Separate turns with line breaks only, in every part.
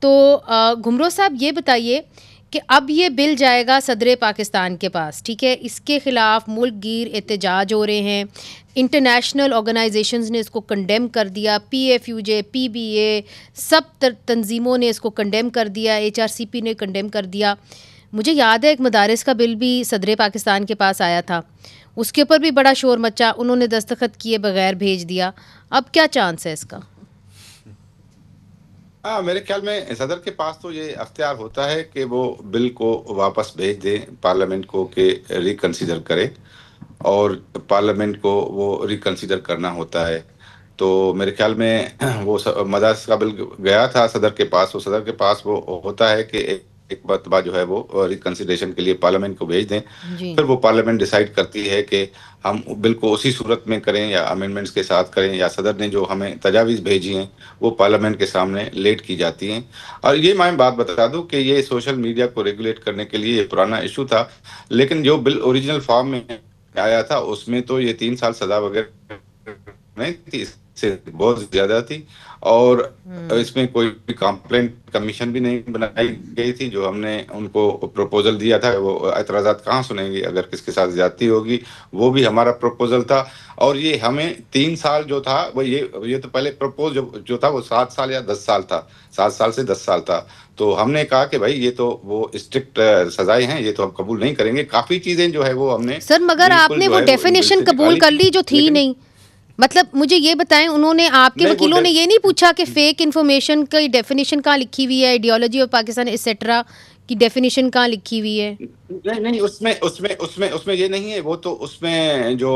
تو گھمرو صاحب یہ بتائیے کہ اب یہ بل جائے گا صدر پاکستان کے پاس، ٹھیک ہے، اس کے خلاف ملک گیر احتجاج ہو رہے ہیں، انٹرنیشنل آرگنائزیشنز نے اس کو کنڈیم کر دیا، P F U J, P B A, سب تنظیموں نے اس کو کنڈیم کر دیا، ایچ آر سی پی نے کنڈیم کر دیا. مجھے یاد ہے ایک مدارس کا بل بھی صدر پاکستان کے پاس آیا تھا، اس کے اوپر بھی بڑا شور مچا، انہوں نے دستخط کیے بغیر بھیج دیا. اب کیا چانس ہے اس کا؟
میرے خیال میں صدر کے پاس تو یہ اختیار ہوتا ہے کہ وہ بل کو واپس بھیج دیں پارلیمنٹ کو کہ ریکنسیڈر کرے، اور پارلیمنٹ کو وہ ریکنسیڈر کرنا ہوتا ہے. تو میرے خیال میں وہ مدارس کا بل گیا تھا صدر کے پاس، وہ صدر کے پاس وہ ہوتا ہے کہ ایک مرتبہ جو ہے وہ ریکنسیڈریشن کے لیے پارلیمنٹ کو بھیج دیں.
جی
پھر وہ پارلیمنٹ ڈیسائیڈ کرتی ہے کہ ہم بل کو اسی صورت میں کریں یا امینڈمنٹس کے ساتھ کریں، یا صدر نے جو ہمیں تجاویز بھیجی ہیں وہ پارلیمنٹ کے سامنے لیٹ کی جاتی ہیں. اور یہ میں بات بتا دوں کہ یہ سوشل میڈیا کو ریگولیٹ کرنے کے لیے یہ پرانا ایشو تھا، لیکن جو بل اوریجنل فارم میں آیا تھا اس میں تو یہ 3 سال سزا وغیرہ نہیں تھی، اس سے بہت زیادہ تھی، اور اس میں کوئی کمپلینٹ کمیشن بھی نہیں بنائی گئی تھی. جو ہم نے ان کو پروپوزل دیا تھا وہ اعتراضات کہاں سنیں گے اگر کس کے ساتھ زیادتی ہوگی، وہ بھی ہمارا پروپوزل تھا. اور یہ ہمیں 3 سال جو تھا وہ یہ تو پہلے پروپوز جو تھا وہ 7 سال یا 10 سال تھا، 7 سال سے 10 سال تھا. تو ہم نے کہا کہ بھائی یہ تو وہ اسٹرکٹ سزائیں ہیں، یہ تو ہم قبول نہیں کریں گے. کافی چیزیں جو ہے وہ ہم نے
سر مگر آپ
بالکل
نے
جو
وہ
ہے وہ ان بل
ڈیفینیشن
سے
قبول
نکالی
کر
تھی،
لی جو تھی
لیکن
نہیں. مطلب مجھے یہ بتائیں، انہوں نے آپ کے
نہیں
وکیلوں نے یہ نہیں پوچھا کہ فیک انفارمیشن کی ڈیفینیشن کہاں لکھی ہوئی ہے، آئیڈیالوجی آف پاکستان ایٹسیٹرا کی ڈیفینیشن کہاں لکھی ہوئی ہے؟
نہیں اس میں یہ نہیں ہے. وہ تو اس میں جو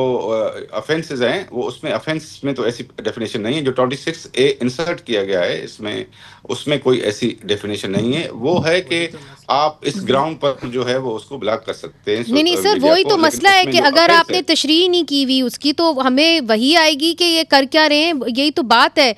افینسز ہیں وہ اس میں افینس میں تو ایسی ڈیفینیشن نہیں ہے. جو 26A انسرٹ کیا گیا ہے اس میں کوئی ایسی ڈیفینیشن نہیں ہے. وہ ہے کہ آپ اس گراؤنڈ پر جو ہے وہ اس کو بلاک کر سکتے ہیں
نہیں سر،
میڈیا
وہی
کو،
تو
لیکن
مسئلہ
اس
ہے
میں
کہ
جو
اگر
افینس
آپ
ہے
نے تشریح نہیں کی ہوئی اس کی تو ہمیں وہی آئے گی کہ یہ کر کیا رہے ہیں، یہی تو بات ہے.